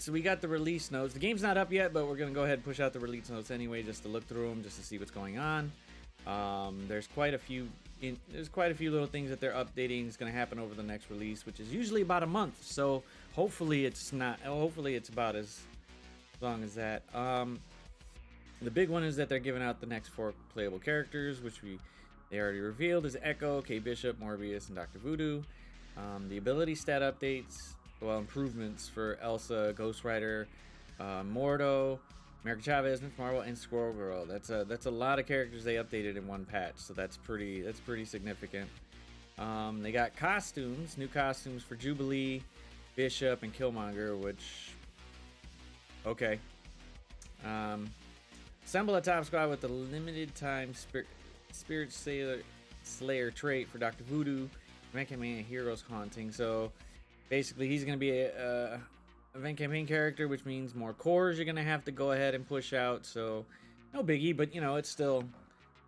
So we got the release notes. The game's not up yet, but we're gonna go ahead and push out the release notes anyway, just to look through them, just to see what's going on. There's quite a few little things that they're updating. It's gonna happen over the next release, which is usually about a month. So hopefully it's not. Hopefully it's about as long as that. The big one is that they're giving out the next 4 playable characters, which they already revealed is Echo, K Bishop, Morbius, and Dr. Voodoo. The ability stat updates, well, improvements for Elsa, Ghost Rider, Mordo, America Chavez, Miss Marvel, and Squirrel Girl. That's a lot of characters they updated in one patch, so that's pretty significant. They got costumes, new costumes for Jubilee, Bishop, and Killmonger, which okay. Assemble a top squad with the limited time Spirit Slayer trait for Dr. Voodoo, event campaign Heroes Haunting. So basically he's going to be a event campaign character, which means more cores you're going to have to go ahead and push out. So no biggie, but you know, it's still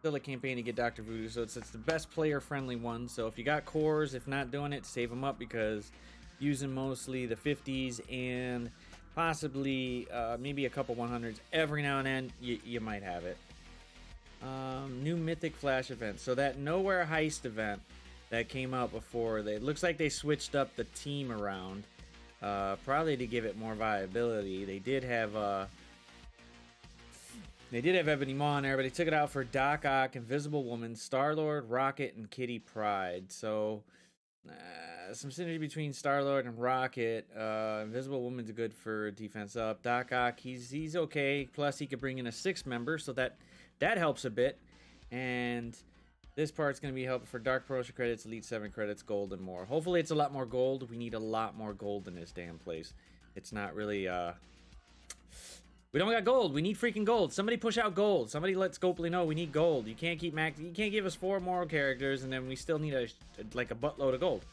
a campaign to get Dr. Voodoo. So it's the best player friendly one. So if you got cores, if not doing it, save them up, because using mostly the 50s and possibly maybe a couple 100s every now and then, you might have it. New Mythic Flash event. So that Knowhere Heist event that came out before, it looks like they switched up the team around, probably to give it more viability. They did have Ebony Maw in there, but they took it out for Doc Ock, Invisible Woman, Star-Lord, Rocket, and Kitty Pryde. So some synergy between Star-Lord and Rocket. Invisible Woman's good for defense up. Doc Ock, he's okay. Plus, he could bring in a 6th member, so that helps a bit. And this part's going to be helpful for Dark Promotion credits, Elite 7 credits, gold, and more. Hopefully, it's a lot more gold. We need a lot more gold in this damn place. It's not really... we don't got gold. We need freaking gold. Somebody push out gold. Somebody let Scopely know we need gold. You can't keep You can't give us 4 more characters and then we still need a buttload of gold.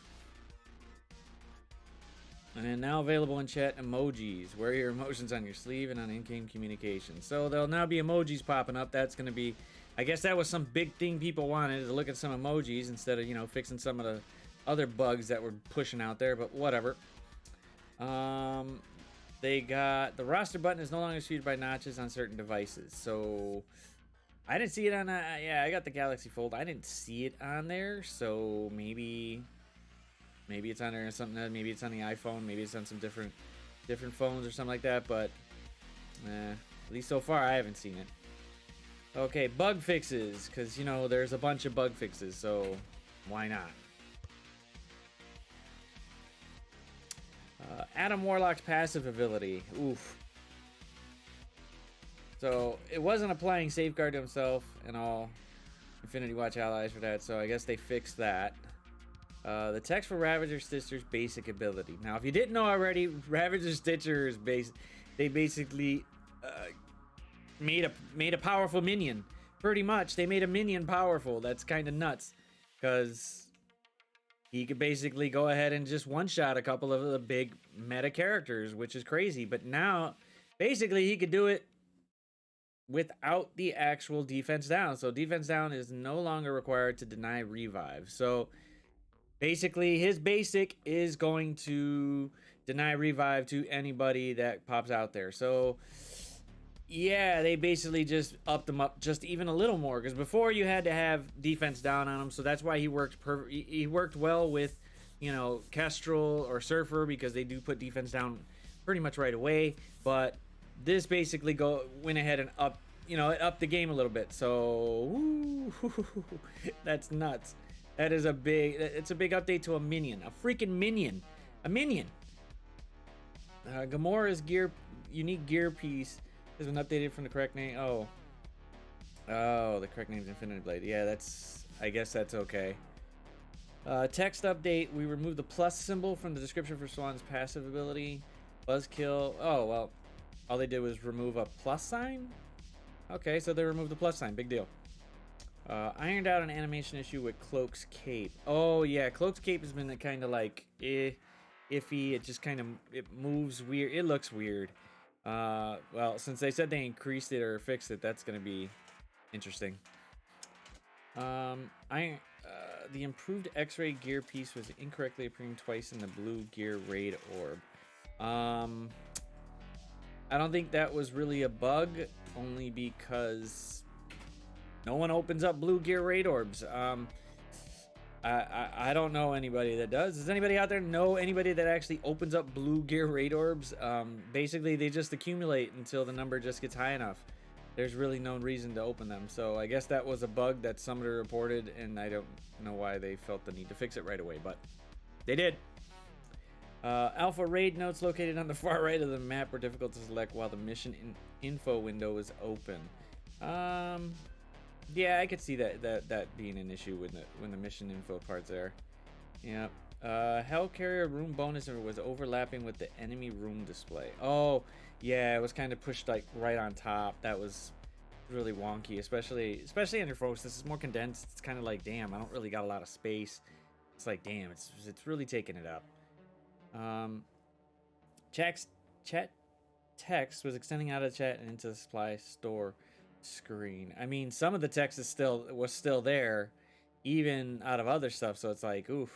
And then now available in chat, emojis. Wear your emotions on your sleeve and on in-game communication. So there'll now be emojis popping up. That's going to be... I guess that was some big thing people wanted, to look at some emojis instead of, you know, fixing some of the other bugs that were pushing out there, but whatever. They got... The roster button is no longer skewed by notches on certain devices. So I didn't see it on... yeah, I got the Galaxy Fold. I didn't see it on there, so maybe it's on there or something. Maybe it's on the iPhone. Maybe it's on some different phones or something like that. But at least so far, I haven't seen it. Okay, bug fixes, because, you know, there's a bunch of bug fixes, so why not? Adam Warlock's passive ability. Oof. So it wasn't applying Safeguard to himself and all. Infinity Watch allies for that, so I guess they fixed that. The text for Ravager Stitcher's basic ability. Now, if you didn't know already, Ravager Stitcher is they basically made a powerful minion. Pretty much, they made a minion powerful. That's kind of nuts, because he could basically go ahead and just one-shot a couple of the big meta characters, which is crazy. But now, basically, he could do it without the actual defense down. So defense down is no longer required to deny revive. So basically, his basic is going to deny revive to anybody that pops out there. So yeah, they basically just upped them up just even a little more, because before you had to have defense down on him. So that's why he worked he worked well with, you know, Kestrel or Surfer, because they do put defense down pretty much right away. But this basically went ahead and upped the game a little bit. So woo, that's nuts. That is it's a big update to a minion, a freaking minion, a minion. Gamora's unique gear piece has been updated from the correct name. Oh, the correct name is Infinity Blade. Yeah, I guess that's okay. Text update: we removed the plus symbol from the description for Swan's passive ability. Buzzkill. Oh well, all they did was remove a plus sign. Okay, so they removed the plus sign. Big deal. Ironed out an animation issue with Cloak's cape. Oh yeah, Cloak's cape has been kind of like iffy. It just kind of moves weird. It looks weird. Well, since they said they increased it or fixed it, that's gonna be interesting. The improved X-ray gear piece was incorrectly appearing twice in the blue gear raid orb. I don't think that was really a bug, only because no one opens up blue gear raid orbs. I don't know anybody that does. Does anybody out there know anybody that actually opens up blue gear raid orbs? Basically, they just accumulate until the number just gets high enough. There's really no reason to open them. So I guess that was a bug that somebody reported, and I don't know why they felt the need to fix it right away, but they did. Alpha raid notes located on the far right of the map were difficult to select while the mission info window is open. Yeah, I could see that being an issue when the mission info part's there. Yeah. Hell carrier room bonus was overlapping with the enemy room display. Oh, yeah, it was kind of pushed like right on top. That was really wonky, especially on your folks. This is more condensed. It's kind of like, damn, I don't really got a lot of space. It's like, damn, it's really taking it up. Chat text was extending out of the chat and into the supply store screen. I mean, some of the text was still there, even out of other stuff. So it's like, oof.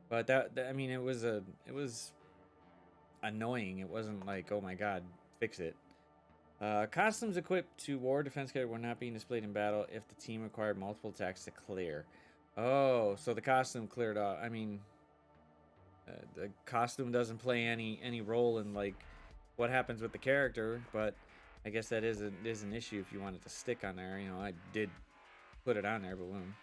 But that I mean, it was annoying. It wasn't like, oh my god, fix it. Costumes equipped to war defense character were not being displayed in battle if the team required multiple attacks to clear. Oh, so the costume cleared off. I mean, the costume doesn't play any role in like what happens with the character, but I guess that is an issue if you want it to stick on there. You know, I did put it on there, but boom.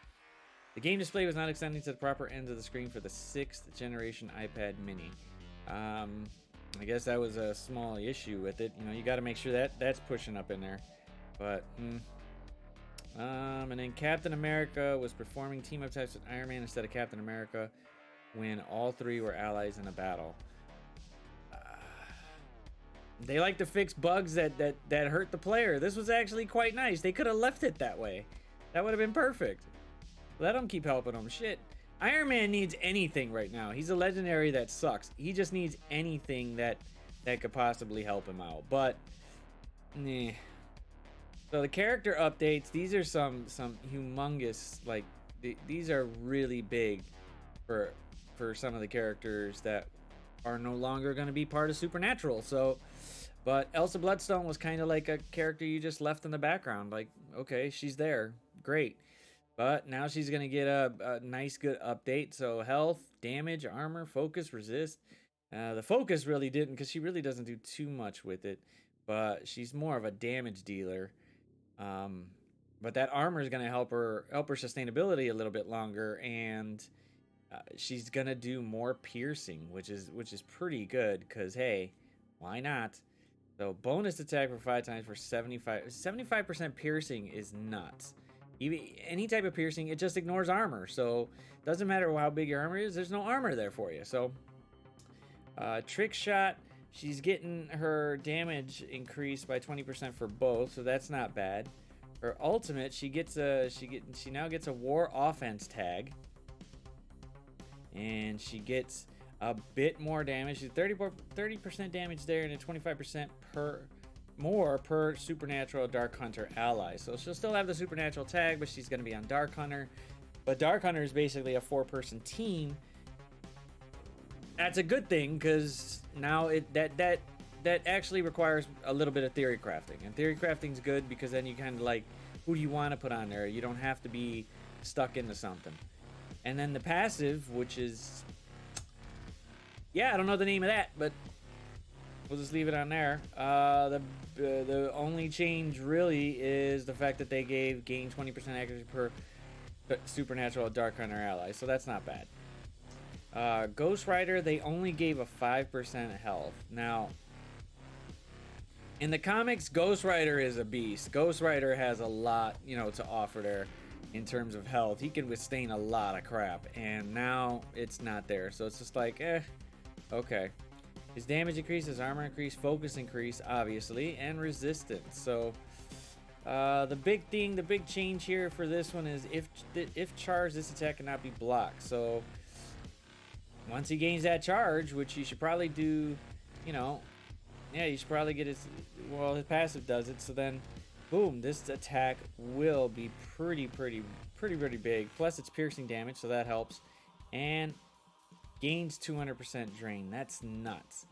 The game display was not extending to the proper ends of the screen for the 6th generation iPad mini. I guess that was a small issue with it. You know, you got to make sure that's pushing up in there. But, and then Captain America was performing team up types with Iron Man instead of Captain America when all three were allies in a battle. They like to fix bugs that hurt the player. This was actually quite nice. They could have left it that way. That would have been perfect. Let them keep helping them. Shit. Iron Man needs anything right now. He's a legendary that sucks. He just needs anything that could possibly help him out. But, nah. So the character updates, these are some humongous, like, these are really big for some of the characters that are no longer going to be part of Supernatural. So, but Elsa Bloodstone was kind of like a character you just left in the background. Like, okay, she's there. Great. But now she's going to get a nice, good update. So health, damage, armor, focus, resist. The focus really didn't, because she really doesn't do too much with it. But she's more of a damage dealer. But that armor is going to help her sustainability a little bit longer. And she's going to do more piercing, which is pretty good. Because, hey, why not? So bonus attack for 5 times for 75% piercing is nuts. Any type of piercing, it just ignores armor. So doesn't matter how big your armor is, there's no armor there for you. So trick shot, she's getting her damage increased by 20% for both, so that's not bad. Her ultimate, she now gets a war offense tag, and she gets a bit more damage. She's 30% damage there, and a 25% more per Supernatural Dark Hunter ally. So she'll still have the Supernatural tag, but she's going to be on Dark Hunter. But Dark Hunter is basically a 4-person team. That's a good thing, because now that actually requires a little bit of theory crafting. And theory crafting's good because then you kind of like, who do you want to put on there? You don't have to be stuck into something. And then the passive, which is, yeah, I don't know the name of that, but we'll just leave it on there. The only change really is the fact that they gain 20% accuracy per Supernatural Dark Hunter ally, so that's not bad. Ghost Rider, they only gave a 5% health. Now, in the comics, Ghost Rider is a beast. Ghost Rider has a lot, to offer there in terms of health. He can withstand a lot of crap, and now it's not there. So it's just like, okay. His damage increases, armor increase, focus increase, obviously, and resistance. So the big change here for this one is if charged, this attack cannot be blocked. So once he gains that charge, which you should probably do, you should probably get his passive does it. So then, boom, this attack will be pretty big. Plus it's piercing damage, so that helps. And gains 200% drain. That's nuts.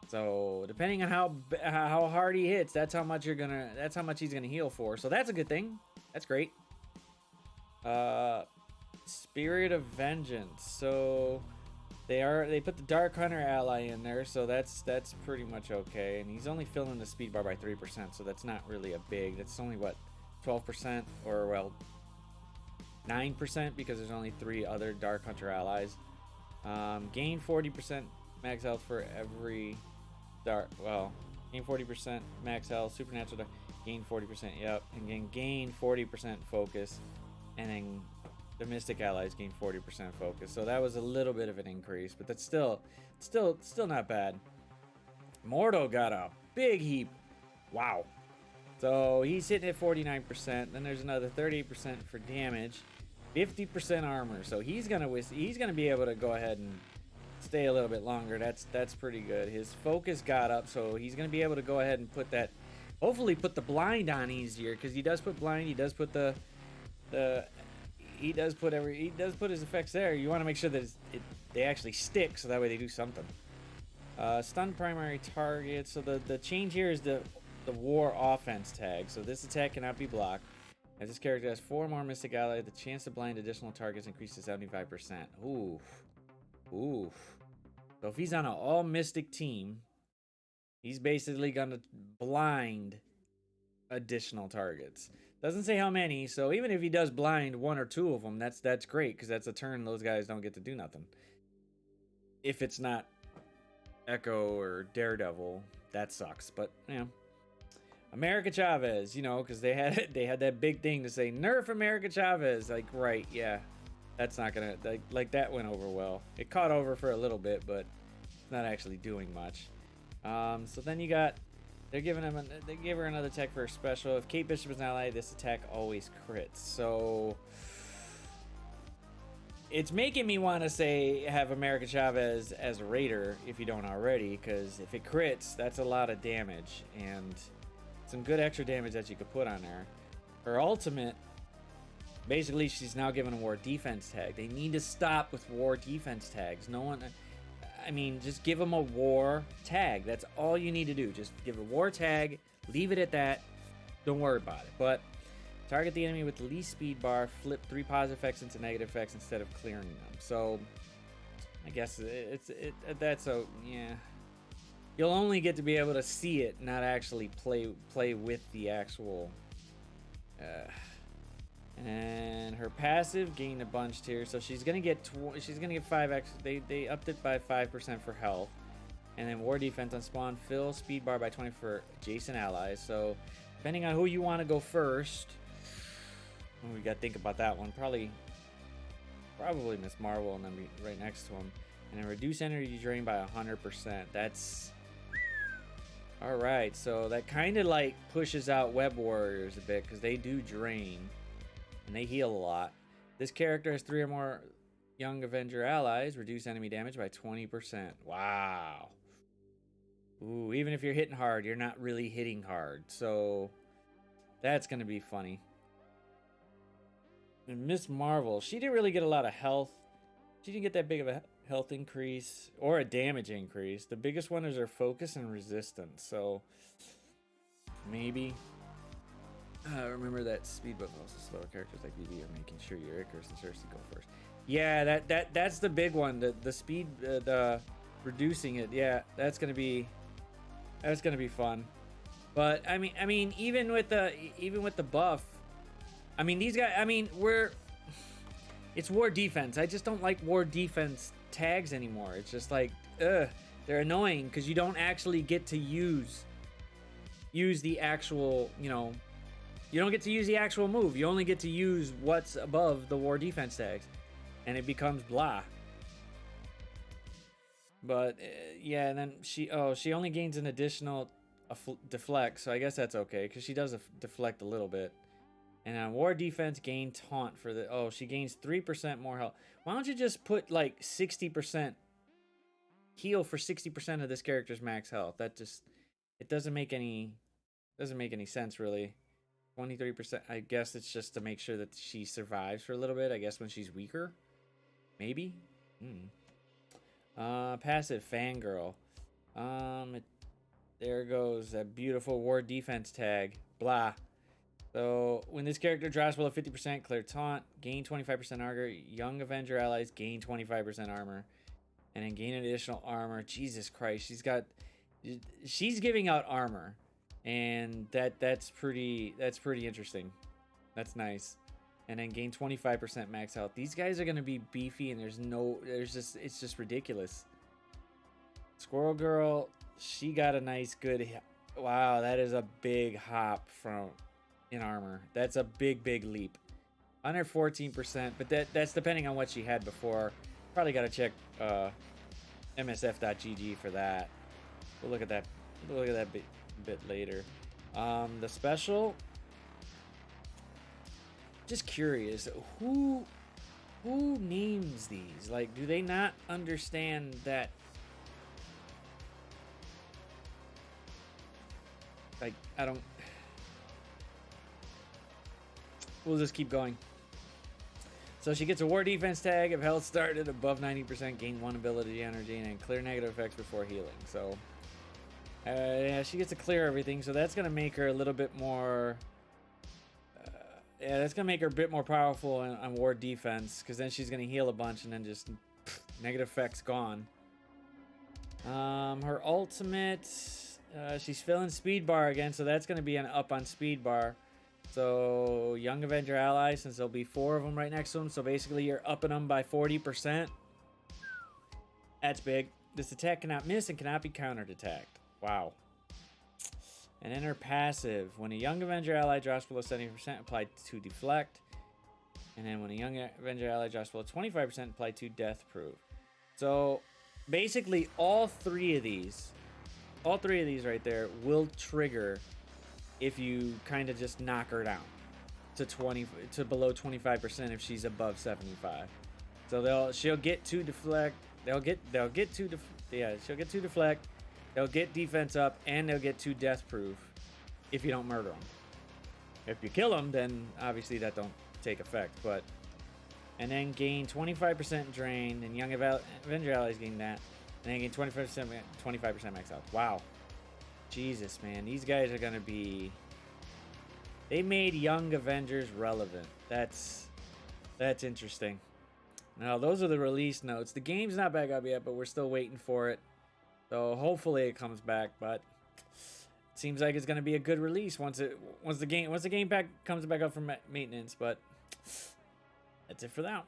So depending on how hard he hits, that's how much he's gonna heal for. So that's a good thing. That's great. Spirit of Vengeance. So they put the Dark Hunter ally in there, so that's pretty much okay. And he's only filling the speed bar by 3%, so that's not really a big. That's only what 12% or well 9% because there's only 3 other Dark Hunter allies. Gain 40% max health for every gain 40% max health. Supernatural gain 40%. Yep, and gain 40% focus, and then the Mystic allies gain 40% focus. So that was a little bit of an increase, but that's still not bad. Mordo got a big heap. Wow. So he's hitting at 49%. Then there's another 38% for damage, 50% armor. So he's gonna be able to go ahead and stay a little bit longer. That's pretty good. His focus got up, so he's gonna be able to go ahead and put that. Hopefully, put the blind on easier because he does put blind. He does put he does put his effects there. You want to make sure that they actually stick, so that way they do something. Stun primary target. So the change here is the war offense tag. So this attack cannot be blocked. As this character has 4 more Mystic allies, the chance to blind additional targets increases to 75%. Oof. So if he's on an all Mystic team, he's basically gonna blind additional targets. Doesn't say how many, so even if he does blind 1 or 2 of them, that's great because that's a turn those guys don't get to do nothing. If it's not Echo or Daredevil, that sucks. But yeah, America Chavez, because they had that big thing to say nerf America Chavez. Like, right, yeah, that's not gonna like that went over well. It caught over for a little bit, but it's not actually doing much. So then you got. They gave her another attack for her special. If Kate Bishop is an ally, this attack always crits. So it's making me want to say have America Chavez as a raider if you don't already, because if it crits, that's a lot of damage and some good extra damage that you could put on there. Her ultimate, basically, she's now given a war defense tag. They need to stop with war defense tags. Just give them a war tag. That's all you need to do. Just give a war tag, leave it at that. Don't worry about it. But target the enemy with the least speed bar, flip 3 positive effects into negative effects instead of clearing them. So I guess yeah. You'll only get to be able to see it, not actually play with the actual and her passive gained a bunch here, so she's gonna get 5x. They upped it by 5% for health, and then war defense on spawn, fill speed bar by 20 for adjacent allies. So depending on who you want to go first, we got to think about that one. Probably Miss Marvel, and then be right next to him, and then reduce energy drain by 100%. That's all right. So that kind of like pushes out Web Warriors a bit because they do drain. And they heal a lot. This character has 3 or more Young Avenger allies. Reduce enemy damage by 20%. Wow. Ooh, even if you're hitting hard, you're not really hitting hard. So that's going to be funny. And Miss Marvel, she didn't really get a lot of health. She didn't get that big of a health increase or a damage increase. The biggest one is her focus and resistance. So maybe... remember that speed buff also slower characters like BB are making sure your Icarus and Cersei go first. Yeah, that's the big one. The speed, the reducing it. Yeah, that's gonna be fun. But I mean, even with the buff, I mean these guys. I mean it's war defense. I just don't like war defense tags anymore. It's just like, they're annoying because you don't actually get to use the actual, You don't get to use the actual move. You only get to use what's above the war defense tags. And it becomes blah. But, yeah, and then she only gains an additional deflect. So I guess that's okay, because she does deflect a little bit. And on war defense, gain taunt for the... Oh, she gains 3% more health. Why don't you just put, like, 60% heal for 60% of this character's max health? That just... It doesn't make any sense, really. 23%. I guess it's just to make sure that she survives for a little bit. I guess when she's weaker, maybe. Passive Fangirl. There goes that beautiful war defense tag. Blah. So when this character drops below 50%, clear taunt, gain 25% armor. Young Avenger allies gain 25% armor, and then gain additional armor. Jesus Christ, she's giving out armor, and that's pretty interesting. That's nice. And then gain 25% max health. These guys are gonna be beefy, and it's just ridiculous. Squirrel Girl, she got a nice good. Wow, that is a big hop from in armor. That's a big leap. Under 14%, but that's depending on what she had before. Probably got to check msf.gg for that. We'll look at that. We'll look at that bit later. The special. Just curious, who names these? Like, do they not understand that? Like, I don't. We'll just keep going. So she gets a war defense tag. If health started above 90%, gain 1 ability energy and clear negative effects before healing. So, yeah, she gets to clear everything. So that's gonna make her a little bit more. Yeah, that's gonna make her a bit more powerful on war defense, because then she's gonna heal a bunch and then just negative effects gone. Her ultimate, she's filling speed bar again, so that's gonna be an up on speed bar. So Young Avenger allies, since there'll be 4 of them right next to them, so basically you're upping them by 40%. That's big. This attack cannot miss and cannot be countered attacked. Wow. And then her passive, when a Young Avenger ally drops below 70%, apply to deflect. And then when a Young Avenger ally drops below 25%, apply to death proof. So basically all three of these right there will trigger if you kind of just knock her down to below 25% if she's above 75. So she'll get 2 deflect. She'll get 2 deflect. They'll get defense up, and they'll get 2 death proof if you don't murder them. If you kill them, then obviously that don't take effect. But and then gain 25% drain, and Young Avenger allies gain that, and then gain 25% max health. Wow, Jesus, man, these guys are gonna be. They made Young Avengers relevant. That's interesting. Now those are the release notes. The game's not back up yet, but we're still waiting for it. So hopefully it comes back, but it seems like it's going to be a good release once the game pack comes back up from maintenance. But that's it for that.